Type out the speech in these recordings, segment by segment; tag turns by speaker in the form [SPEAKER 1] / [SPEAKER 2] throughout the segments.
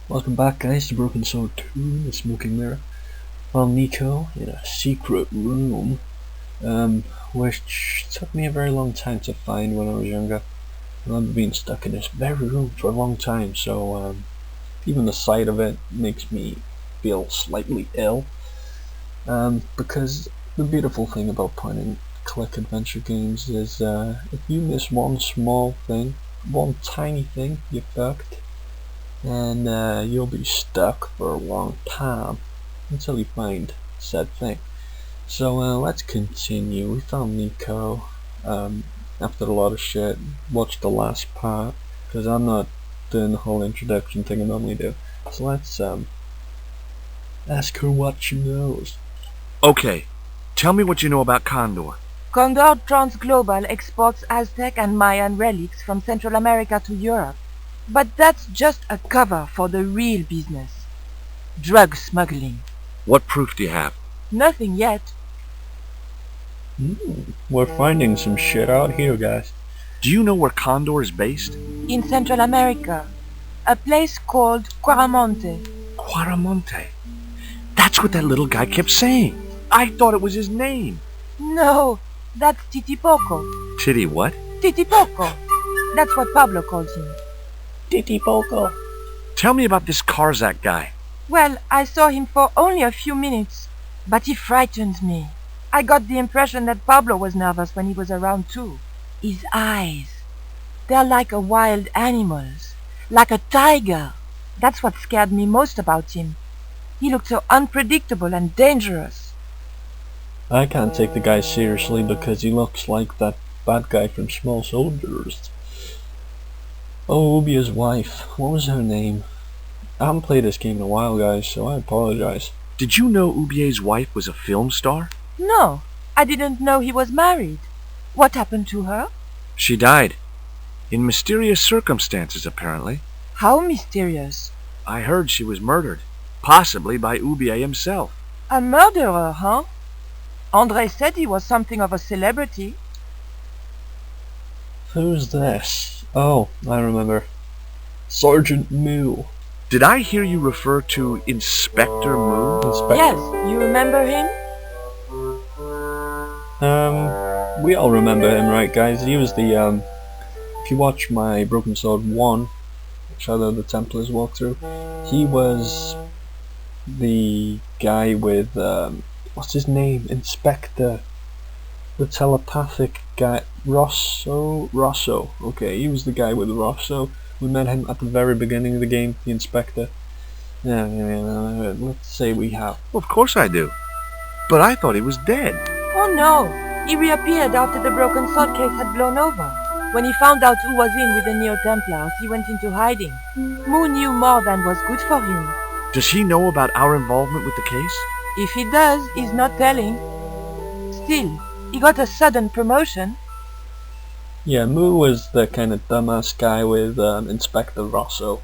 [SPEAKER 1] Welcome back, guys, to Broken Sword 2, The Smoking Mirror. Found Nico in a secret room, which took me a very long time to find when I was younger. I remember being stuck in this very room for a long time, so even the sight of it makes me feel slightly ill. Because the beautiful thing about point-and-click adventure games is if you miss one small thing, one tiny thing, you're fucked. And you'll be stuck for a long time until you find said thing. So let's continue. We found Nico after a lot of shit. Watched the last part because I'm not doing the whole introduction thing I normally do. So let's ask her what she knows.
[SPEAKER 2] Okay, tell me what you know about Condor.
[SPEAKER 3] Condor Transglobal exports Aztec and Mayan relics from Central America to Europe. But that's just a cover for the real business. Drug smuggling.
[SPEAKER 2] What proof do you have?
[SPEAKER 3] Nothing yet.
[SPEAKER 1] We're finding some shit out here, guys.
[SPEAKER 2] Do you know where Condor is based?
[SPEAKER 3] In Central America. A place called Quaramonte.
[SPEAKER 2] Quaramonte. That's what that little guy kept saying. I thought it was his name.
[SPEAKER 3] No, that's Titipoco.
[SPEAKER 2] Titty what?
[SPEAKER 3] Titipoco. That's what Pablo calls him.
[SPEAKER 1] Titipoco.
[SPEAKER 2] Tell me about this Karzak guy.
[SPEAKER 3] Well, I saw him for only a few minutes, but he frightened me. I got the impression that Pablo was nervous when he was around too. His eyes. They're like a wild animal's. Like a tiger. That's what scared me most about him. He looked so unpredictable and dangerous.
[SPEAKER 1] I can't take the guy seriously because he looks like that bad guy from Small Soldiers. Oh, Ubia's wife. What was her name? I haven't played this game in a while, guys, so I apologize.
[SPEAKER 2] Did you know Ubier's wife was a film star?
[SPEAKER 3] No, I didn't know he was married. What happened to her?
[SPEAKER 2] She died. In mysterious circumstances, apparently.
[SPEAKER 3] How mysterious.
[SPEAKER 2] I heard she was murdered. Possibly by Ubier himself.
[SPEAKER 3] A murderer, huh? André said he was something of a celebrity.
[SPEAKER 1] Who's this? Oh, I remember. Sergeant Moo.
[SPEAKER 2] Did I hear you refer to Inspector Moo?
[SPEAKER 3] Yes, you remember him?
[SPEAKER 1] We all remember him, right, guys? He was the, if you watch my Broken Sword 1, Shadow of the Templars walkthrough, he was the guy with, what's his name? Inspector. The telepathic guy. Rosso. Okay, he was the guy with Rosso. We met him at the very beginning of the game, the Inspector. Yeah, let's say we have.
[SPEAKER 2] Well, of course I do. But I thought he was dead.
[SPEAKER 3] Oh no, he reappeared after the broken sword case had blown over. When he found out who was in with the Neo-Templars, he went into hiding. Moo knew more than was good for him.
[SPEAKER 2] Does he know about our involvement with the case?
[SPEAKER 3] If he does, he's not telling. Still, he got a sudden promotion.
[SPEAKER 1] Yeah, Moo was the kind of dumbass guy with Inspector Rosso.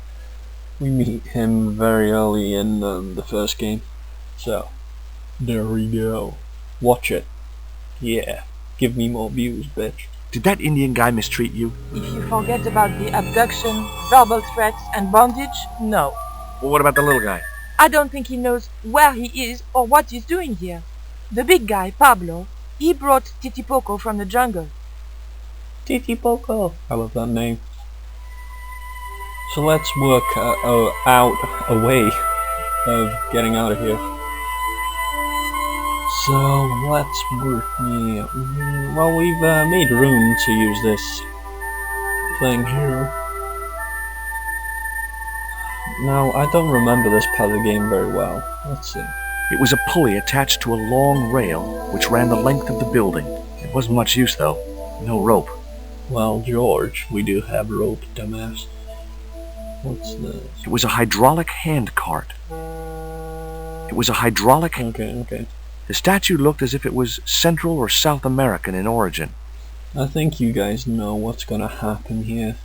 [SPEAKER 1] We meet him very early in the first game. So, there we go. Watch it. Yeah, give me more views, bitch.
[SPEAKER 2] Did that Indian guy mistreat you?
[SPEAKER 3] If you forget about the abduction, verbal threats, and bondage, no.
[SPEAKER 2] Well, what about the little guy?
[SPEAKER 3] I don't think he knows where he is or what he's doing here. The big guy, Pablo, he brought Titipoco from the jungle.
[SPEAKER 1] Titipoco. I love that name. So let's work out a way of getting out of here. So let's work. Yeah. Well, we've made room to use this thing here. Now, I don't remember this part of the game very well. Let's see.
[SPEAKER 2] It was a pulley attached to a long rail which ran the length of the building. It wasn't much use, though. No rope.
[SPEAKER 1] Well, George, we do have rope, dumbass. What's this?
[SPEAKER 2] It was a hydraulic hand cart. It was a hydraulic...
[SPEAKER 1] Okay.
[SPEAKER 2] The statue looked as if it was Central or South American in origin.
[SPEAKER 1] I think you guys know what's gonna happen here.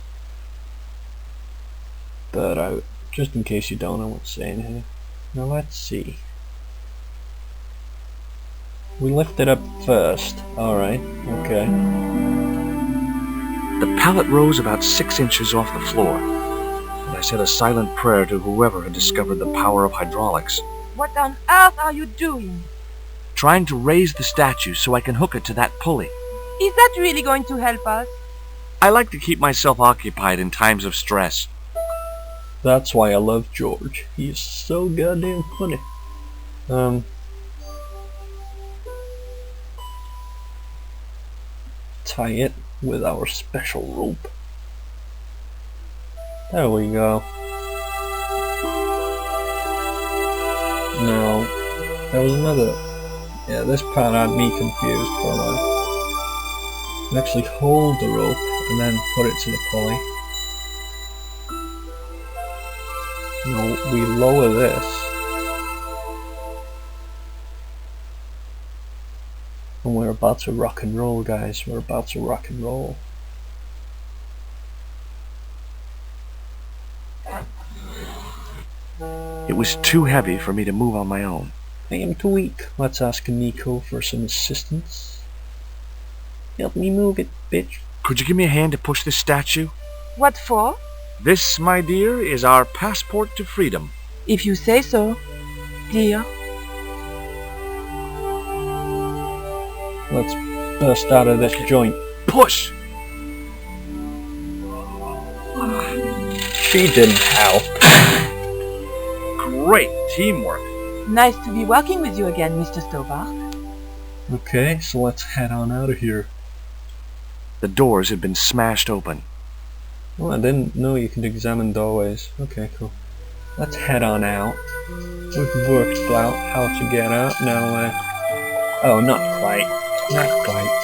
[SPEAKER 1] But just in case you don't, I won't say anything. Now let's see. We lift it up first. Alright, okay.
[SPEAKER 2] The pallet rose about 6 inches off the floor. and I said a silent prayer to whoever had discovered the power of hydraulics.
[SPEAKER 3] What on earth are you doing?
[SPEAKER 2] Trying to raise the statue so I can hook it to that pulley.
[SPEAKER 3] Is that really going to help us?
[SPEAKER 2] I like to keep myself occupied in times of stress.
[SPEAKER 1] That's why I love George. He is so goddamn funny. Tie it with our special rope. There we go. Now, there was another... Yeah, this part had me confused for a while. You actually hold the rope and then put it to the pulley. Now, we lower this. And we're about to rock and roll, guys. We're about to rock and roll.
[SPEAKER 2] It was too heavy for me to move on my own.
[SPEAKER 1] I am too weak. Let's ask Nico for some assistance. Help me move it, bitch.
[SPEAKER 2] Could you give me a hand to push this statue?
[SPEAKER 3] What for?
[SPEAKER 2] This, my dear, is our passport to freedom.
[SPEAKER 3] If you say so, dear.
[SPEAKER 1] Let's burst out of this joint.
[SPEAKER 2] Push!
[SPEAKER 1] She didn't help.
[SPEAKER 2] Great teamwork.
[SPEAKER 3] Nice to be working with you again, Mr. Stobart.
[SPEAKER 1] Okay, so let's head on out of here.
[SPEAKER 2] The doors had been smashed open.
[SPEAKER 1] Oh, I didn't know you could examine doorways. Okay, cool. Let's head on out. We've worked out how to get out. Now, oh, not quite. Not quite.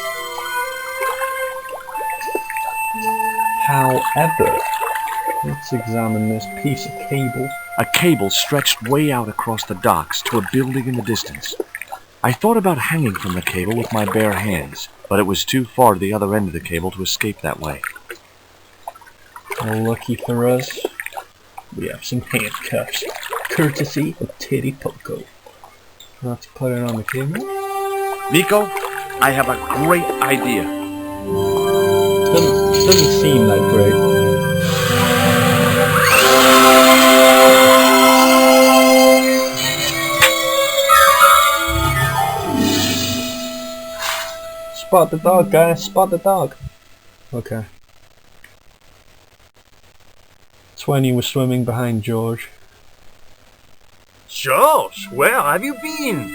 [SPEAKER 1] However, let's examine this piece of cable.
[SPEAKER 2] A cable stretched way out across the docks to a building in the distance. I thought about hanging from the cable with my bare hands, but it was too far to the other end of the cable to escape that way.
[SPEAKER 1] Well, lucky for us, we have some handcuffs, courtesy of Teddy Poco. Let's put it on the cable.
[SPEAKER 2] Nico, I have a great idea.
[SPEAKER 1] Doesn't seem that great. Spot the dog, guys. Spot the dog. Okay. It's when he was swimming behind George.
[SPEAKER 2] George, where have you been?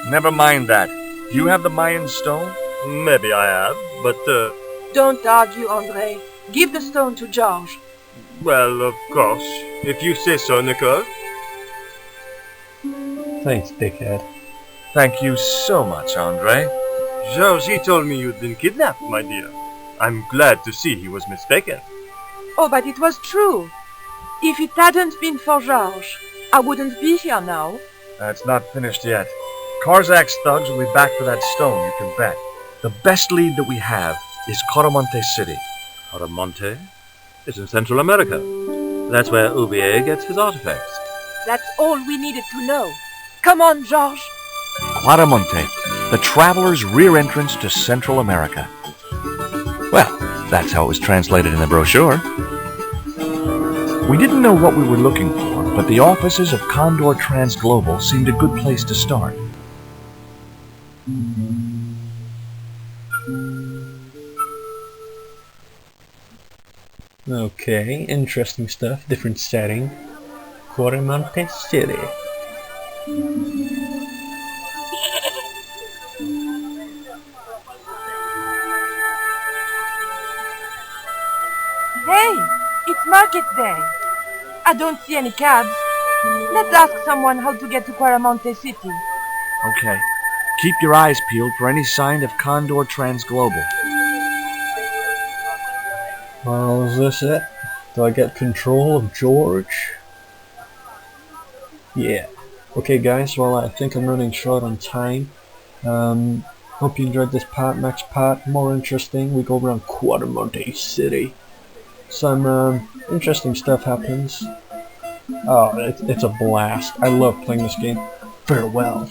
[SPEAKER 2] Never mind that. Do you have the Mayan stone?
[SPEAKER 4] Maybe I have, but,
[SPEAKER 3] Don't argue, André. Give the stone to George.
[SPEAKER 4] well, of course. If you say so, Nicole.
[SPEAKER 1] Thanks, dickhead.
[SPEAKER 2] Thank you so much, Andre.
[SPEAKER 4] George, he told me you'd been kidnapped, my dear. I'm glad to see he was mistaken.
[SPEAKER 3] Oh, but it was true. If it hadn't been for George, I wouldn't be here now.
[SPEAKER 2] That's not finished yet. Karzak's thugs will be back for that stone, you can bet. The best lead that we have is Coromonte City.
[SPEAKER 4] Coromonte? It's in Central America. That's where Ubier gets his artifacts.
[SPEAKER 3] That's all we needed to know. Come on, George.
[SPEAKER 2] Coromonte, the traveler's rear entrance to Central America. Well, that's how it was translated in the brochure. We didn't know what we were looking for, but the offices of Condor Transglobal seemed a good place to start.
[SPEAKER 1] Okay, interesting stuff. Different setting. Coromonte City.
[SPEAKER 3] Hey, it's market day. I don't see any cabs. Let's ask someone how to get to Coromonte City.
[SPEAKER 2] Okay. Keep your eyes peeled for any sign of Condor Transglobal.
[SPEAKER 1] Well, is this it? Do I get control of George? Yeah. Okay guys, well I think I'm running short on time. Hope you enjoyed this part. Next part, more interesting. We go around Coromonte City. Some interesting stuff happens. Oh, it's a blast. I love playing this game. Farewell.